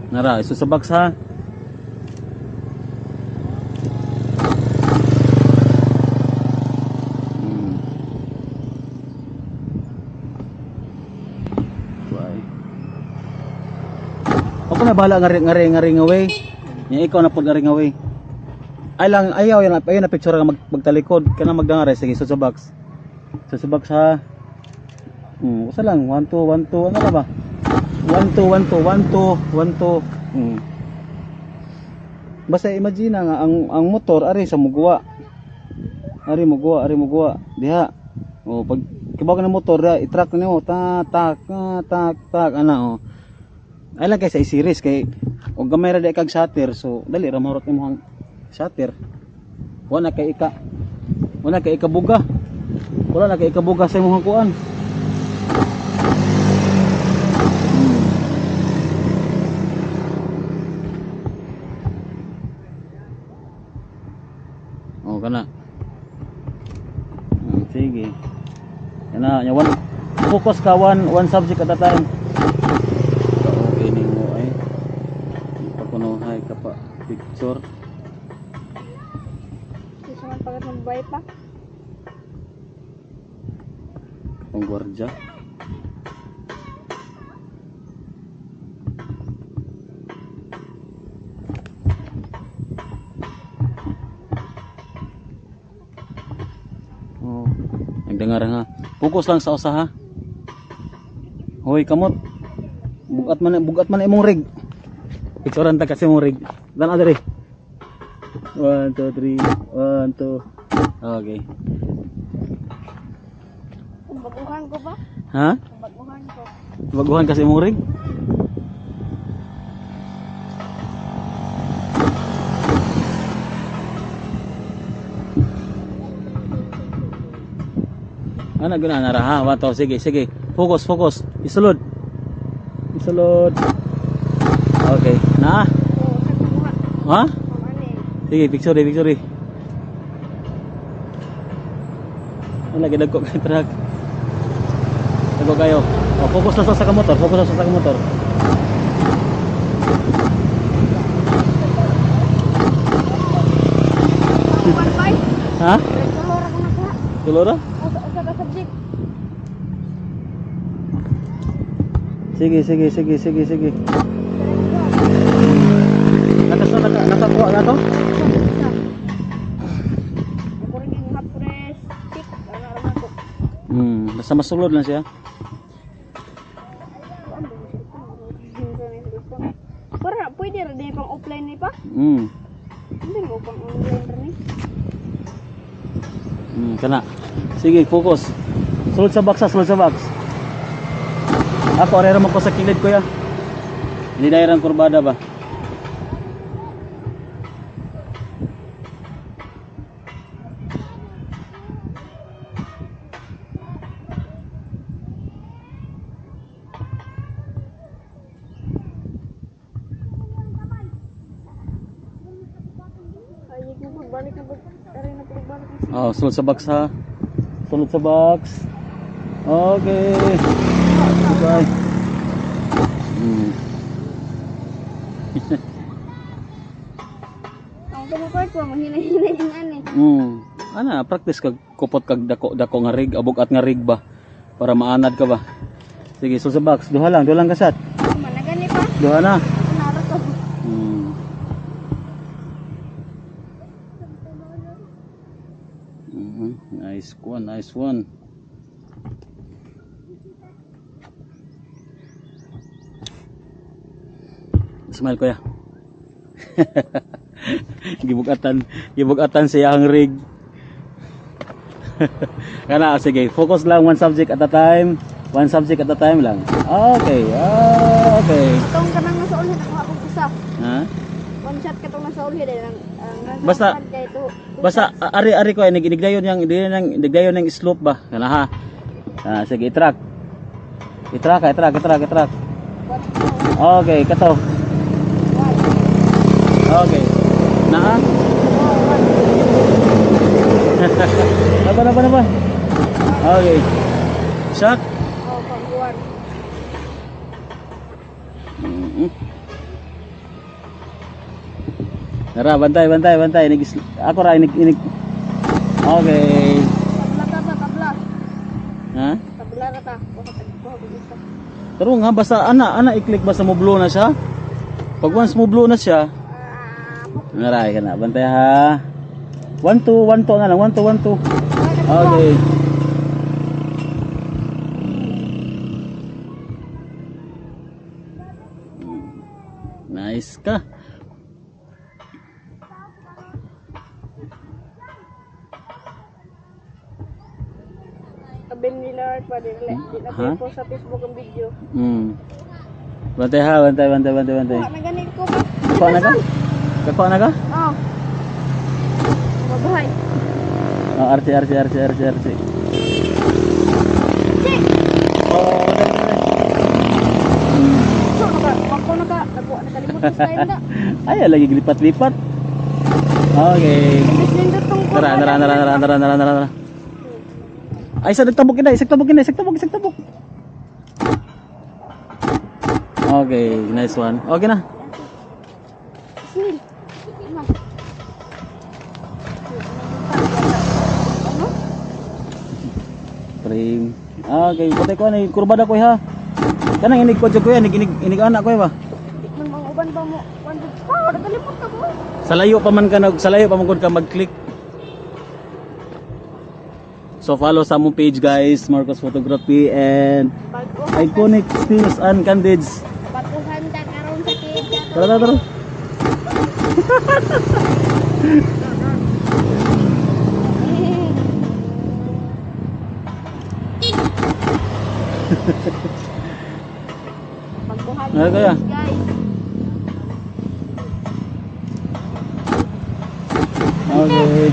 Nara, iso sa box ha. Ako na bahala ngari away. Nya ikaw na pud ngari away. Ay lang ayaw yan ayo na picture nga magtalikod kana magdangare sige iso sa box. Iso sa box ha. Usa lang 1 2 1 2 ano na ba? 1 2 1 2 1 2 1 2. Basta imagine nga ang motor ari sa mugwa. Ari mugwa diha. Oh pag kibawag ng motor i-track na nimo tak ana oh. Ay lang kay sa i-series kay og gamay ra di kag shutter so dali ra mahurot nimo ang shutter. Wala kay ikabuga. Wala na kay ikabuga sa imong kuan. Kana sige kana nya one focus ka one subject at a time okay nimo ay ipakunuhay ka pa picture gusto man pagkat ng buhay pa ang gwardiya dengar nga. Fokus lang sa usa ha. Hoy kamot. Bugat man imong rig. Picturean ta kasi imong rig. Dan adere. 1 2 3 1 2. Okay. Baguhan ko ba? Ha? Baguhan ko. Baguhan kasi imong rig. Ana guna na ra ha. Wato sige. Fokus. Isulod. Okay. Na. Ha? Sige, picture. Ano lagi dagko kay truck. Dagko kayo. Oh, fokus lang sa motor. Ha? Tulora? Sige. Nakakuha na to? Basta masulod lang siya. Para pwede ra di pang offline ni pa? Hindi mo pang online ra ni. Kana. Sige, focus. Sulod sa box. Ako arera mo ko sa kilid ko ya. Hindi dairang kurbada ba? Oh, sulod sa box ha. Okay. Bye. Ang tumupart ko mahina-hina yung ani. Ana, practice kag kupot kag dako nga rig, abog at nga rig ba para maanad ka ba. Sige, sulod sa box. Duha lang kasat. Managani pa. Duha na. Nara ko. Nice one. Smile ko ya. Gibugatan siya ang rig. Kana sige, focus lang one subject at a time lang. Okay. Itong kanang nasa ulhid ako akong isa. Ha? One shot ka tong nasa ulhid ang Basta ari ko ay nigdayon yang slope ba. Kana ha. Sige, i-track. Okay, kato. Okay. Naa? Apa? Okay. Shot. Oh, pangguan. Tara, bantay, bantay, bantay. Ako ra inig. Okay. Tabla ta ba, tabla. Ha? Tabla ra ta. Kuha isa. Pero nga basta ana i-click basta mo blue na siya. Pag once mo blue na siya, naray ka na. Bantay ha. 1 2 1 2 na lang. 1 2 1 2. Okay. Nice ka. Sabihin nila pa din. Di na Ha? po sa Facebook ang video. Bantay ha, bantay. Kuha na ganit ko ba? Kakuha na ka? Kakuha na ka? Oh. Mabahay. Oh, RC. Check! Oh, So, wako na ka. Nakalimutan sa tayo na. ay, lagi lipat-lipat. Okay. Imbis nindot tong Tara. Ay, isa nagtabok kita. Tabok. Okay, nice one. Okay na. Snil. Ano? Frame. Okay, patay ko na. Kurbada ko ha. Kanang inig ko dyan ko yan. Inig anak ko ba? Tikman mga uban ba mo? Nakalimut ka mo. Sa layo pa man gud ka mag-click. So follow sa among page guys, Marcos Photography and Iconic Stills and Candids. Batuhan ta karon sa kid. Tara. Batuhan. Ano kaya? Guys. Okay.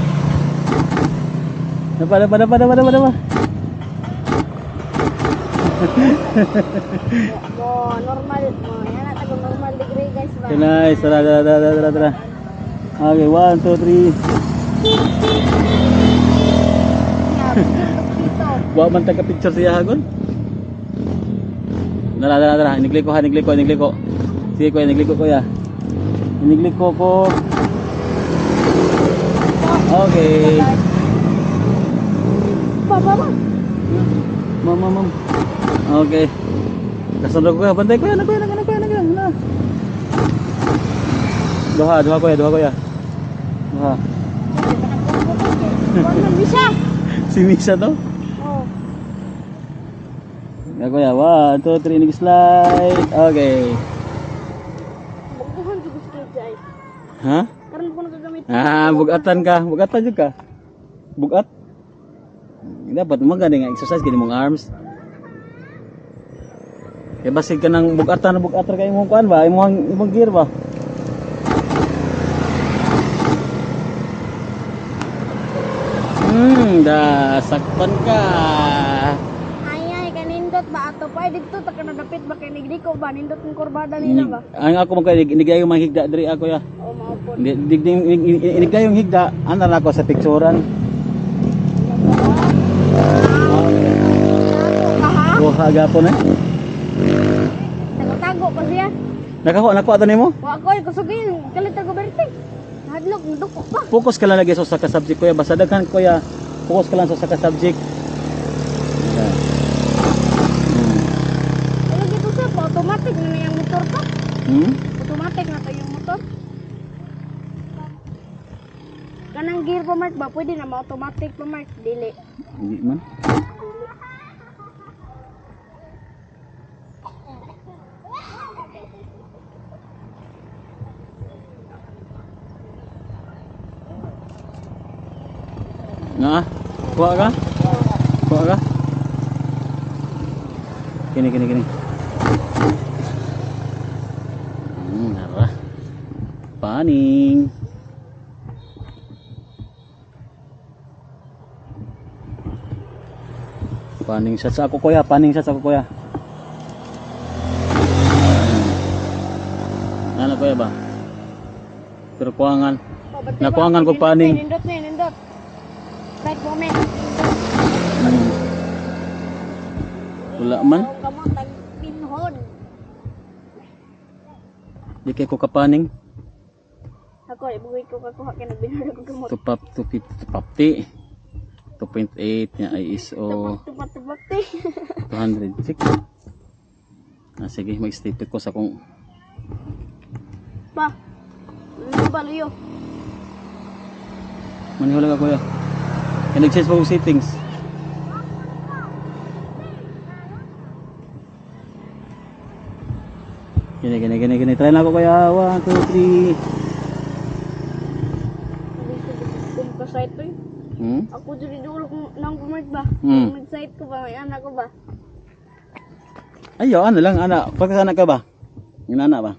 Dapat. Mo normal mo. Yan ata kung normal degree guys ba. Okay, nice. Tara. Okay, 1, 2, 3. Dito. Wa man taga picture siya hagon. Tara. Iniglik ko. Sige ko, iniglik ko ya. Iniglik ko. Okay. Baba. Ma'am. Okay. Kasunod ko ya. Bantay ko yan. Na. Duha ko ya. Duha. Kuan bisa. Si Misa to? Oh. Ako ya. 1, 2, 3. Nag-slide. Okay. Bukuhan juga guys guys. Ha? Karon ko nagagamit. Bugatan ka. Bugatan juga ka. Bugat. Dapat mo gani nga exercise gini mong arms. Kaya basig ka ng bugatan kay imong kuan ba? Imong gear ba? Sakpan ka. Ay kanindot ba ato pa dito ta kana dapit ba kay nigdiko ba nindot ng kurbada nila ba? Ang ako inigay yung higda diri ako ya. O mao po. Inigay yung higda, andar na ako sa picturean. Buha gapon eh. Tago pa siya. Nako ato nimo? Wa ko kusugin kalit tago berte. Hadlok nduko pa. Focus ka lang lagi sa ka subject ko ya. Basta daghan ko ya. Focus ka lang sa ka subject. Ano gito sa automatic na yung motor pa. Automatic na to yung motor. Kanang gear pa mark ba pwede na ma-automatic pa mark dili. Hindi man. Nga, kuha ka? Kini. Nara. Paning. Paning shots ako kuya. Ano kuya ba? Pero kuangan. Nakuangan ko paning. Nindot. Right moment. Wala man. Kamo tagpinhon. Di kay ko kapaning. Ako ko, ibugay ko kakuha kaya nagbinara ko gamot. 250, 250. 2.8 niya ay ISO Tupat-tupat-tupat 206. Sige, mag-stipit ko sa kung Pa, luyo ba, luyo? manihula ka kuya. Kaya nag-change pa settings. Gini. Try na ako kuya. 1, 2, 3. Kung ka-site to Ako dito dulo kung nang bumalik ba? Kung nag-site ko ba, may anak ko ba? Ayo, ano lang, anak. Pagkasana ka ba? Yung anak ba?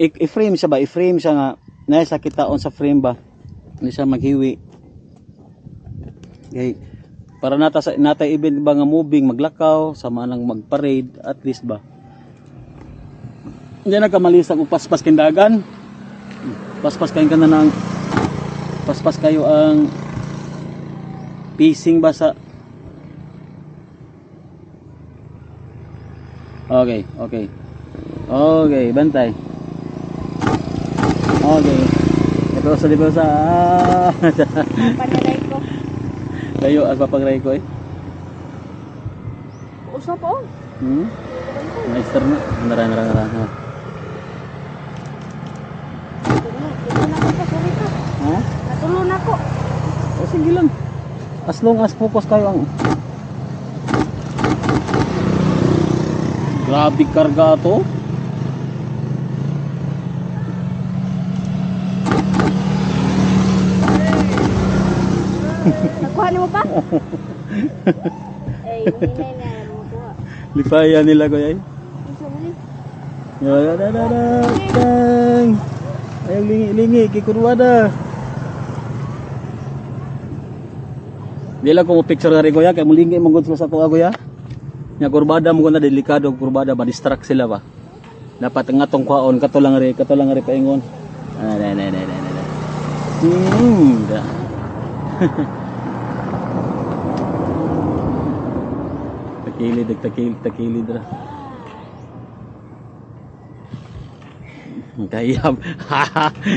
I-frame siya ba? I-frame siya nga. Nasa kitaon sa frame ba? Hindi siya maghiwi. Okay. Para nata event ba nga moving, maglakaw, sama nang magparade, at least ba? Hindi na kamalisa kung paspas kindagan. Paspas kayo ka na ng paspas kayo ang pacing ba sa Okay, bantay. Okay. Deposa. Paniray ko. Kayo ang papagray ko eh. Usap po. Meister na. Nara. Dito na ko sa kurita. Ha? Natulon ako. O sige lang. As long as focus kayo ang grabe karga to. Nakuha niyo mo pa? Eh, hinay na makuha. Lipayan nila ko yan. Isa mo ni. Dang. Ayaw lingi kikurwada. Di lang ko mo picture nga rin kuya, kaya mulingi mong sila sa kuha kuya. Nga kurbada mo na delikado, kurbada ba, distract sila ba. Dapat nga tong kwaon, kato lang rin paingon. Da. Takilid ra. Kayab.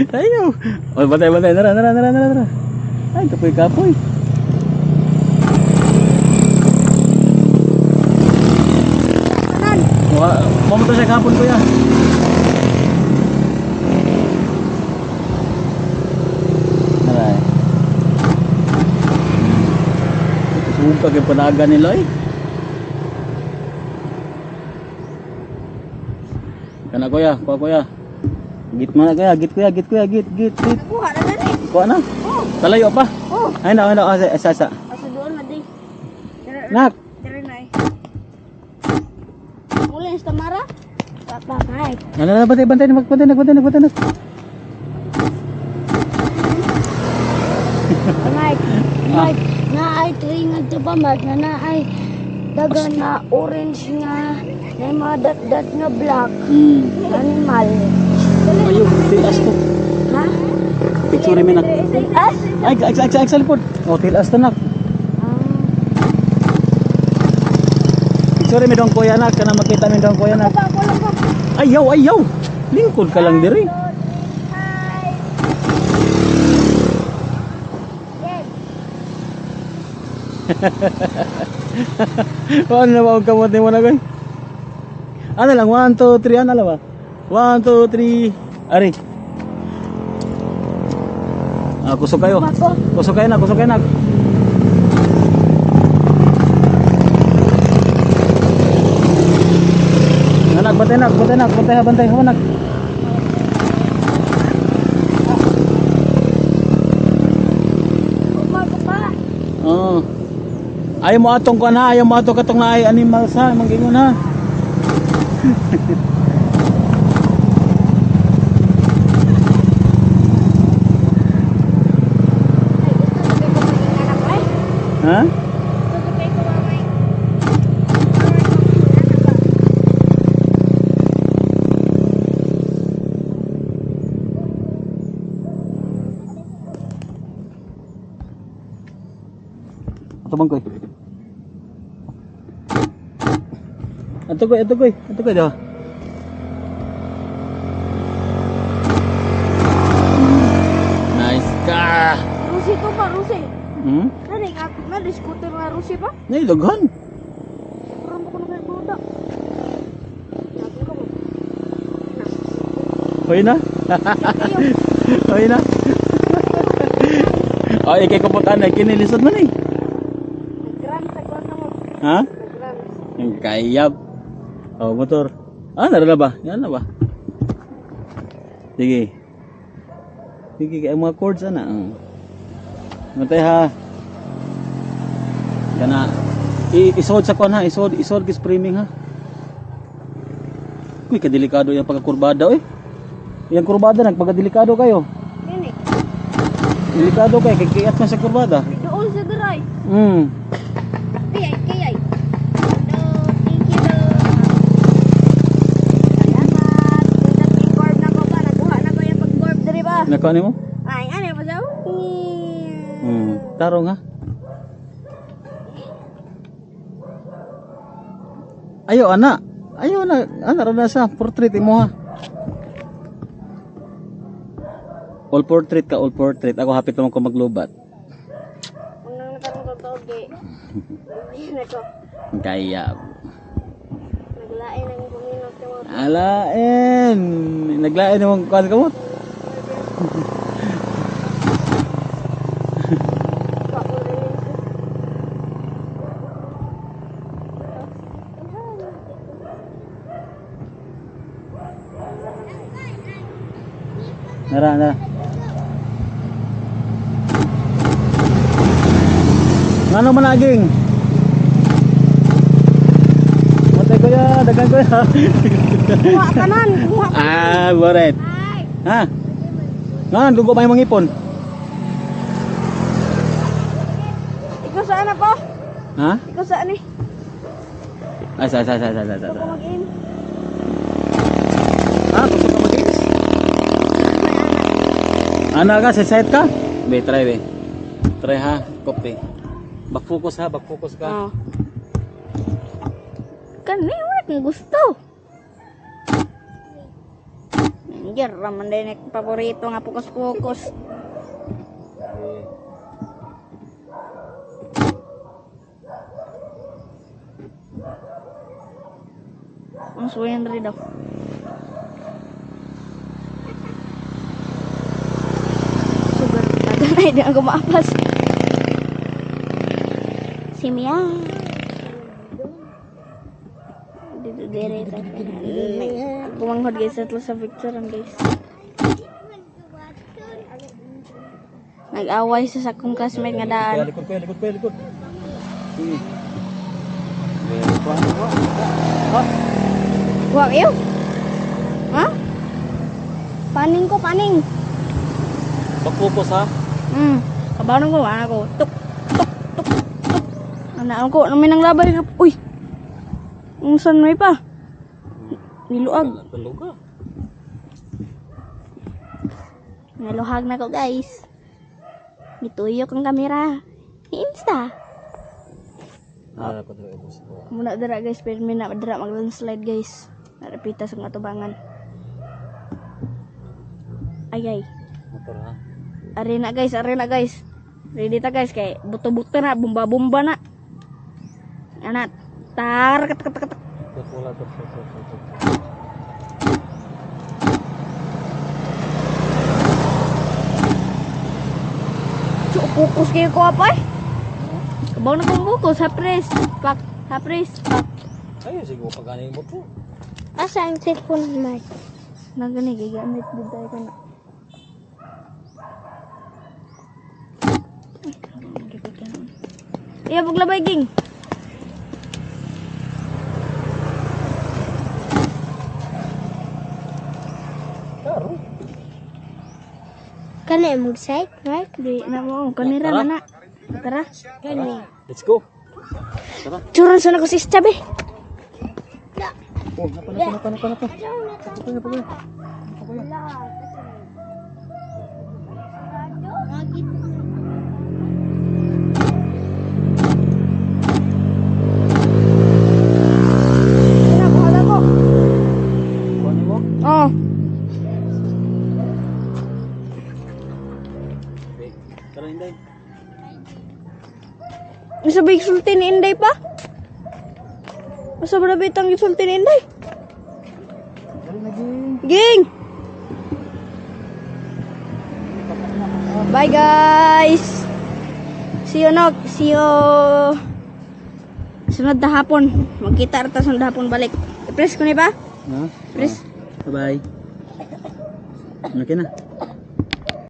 Ayaw. Oh, batay. Nara. Ay, kapoy. Kanan. Mamunta siya kahapon kuya. Naray. Suka kay panaga nila eh. Kana kuya. Git mana kuya. Nakuha na dali. Kuha na. Oh. Talayo pa. Oh. Ay na. Asa. Asa doon na di. Nak. Dire na eh. Muli sa Tamara. Papa, Mike. Ano, bantay. Mike. Mike. Na ay tringan to pa, Mike. Na ay daga na orange nga. Na mga dat nga black. Animal. Ayun, tilas to. Ha? Picture mi nak. As? Ay, sa lipod. Oh, tilas to nak. Picture mi dong kuya nak, kana makita mi dong kuya nak. Ayaw. Lingkod ka lang diri. Ano na ba ang kamot ni mo na guys? Ano lang, 1, 2, 3, ano lang ba? 1, 2, 3, ari. Kusog kayo na. Anak, bantay, anak. Oh. Ayaw mo atong katong na ay animals ha, mangingon ha. Ha? Ato bang koy? Ato koy daw. Rusi. Hmm? Nadi scooter na Rusi pa? Nay, daghan. Parang ko na kayo budak. Hoy na. Hoy na. Oh, ikay kaputan na kinilisod man eh. Nag-gram sa kwarto mo. Ha? Nag-gram. Ang kayab. Oh, motor. Ah, narala ba? Yan na ba? Sige. Sige, kaya mga chords ana. Matay ha. Kana. Isod sa kon ha, isod kis framing ha. Uy, kadelikado yung pagkakurbada eh. Yung kurbada nagpagadelikado kayo. Nini. Delikado kayo, kikiyat man sa kurbada. Doon sa daray. Kayay. Thank you do. Salamat. Nag-gorb na ko ba? Nakuha na ko yung pag-gorb diri ba? Nakuha ni mo? Ay, ano pa daw? Tarong ha. Ayo ana. Ayo na. Ana ra sa portrait mo ha. All portrait ka, all portrait. Ako hapit naman ko maglubat. Unang nakarong totoo hindi na ko. Kaya. Naglain ang kuminot ko. Alain. Naglain naman kuan ka mo. Nara. Ngano man aging? Matay ko ya, dagan ko ya. Kuha kanan. Boret. Ha? Ngan dugo may mangipon. Ikaw saan ako? Ha? Ikaw saan ni? Sa. Ikaw mag-in. Gusto ka mag-games? Ano ka, set ka? Be, try be. Try ha, copy. Back focus ha, back focus ka. Oo. Kaniwala kung gusto. Nandiyan, raman din yung paborito nga pukus-pukus. Ang suwayan rin daw. Sugar, taganay din ang gumapas. Si Mia. Dito dire ta. Kumanghod guys at sa picture guys. Nag-away sa sakong classmate nga daan. Likod ko. Sige. Wag iyo. Ha? Paning ko, paning. Back focus ha. Kabaron ko, anak ko. Tuk. Anak ko, namin ang labay. Uy. Ang sanway pa. Niluag. Tulog ka. Naluhag na ko guys. Gituyok ang kamera. Insta. Muna dara guys, pero mina dara mag-landslide guys. Narapita sa mga tubangan. Ay. Motor ha. Arena guys. Ready ta guys kay buto-buto na, bomba-bomba na. Anak, tar kat. Pula. Fokus kayo ko apa eh? Kabaw na kong fokus, hapres. Pak. Ayo sige pagani mo po. Asa ang cellphone mic? Nagani gigamit din tayo kana. Iya paglabay ging. Karo. Kani mag-site, right? Di na mo kanira Tara. na. Tara. Kani. Let's go. Tara. Churan sana ko si Chabe. Oh, napa. Bahala ko. Kuha mo? Oh. Tara, hinday. Nasabay sulti ni Inday pa? Asa ba nabitang sulti ni Inday? Ging! Bye guys! See you sunod na hapon. Magkita rata sunod na hapon balik. I-press ko ni ba? Ha? Press. Bye-bye. Okay na.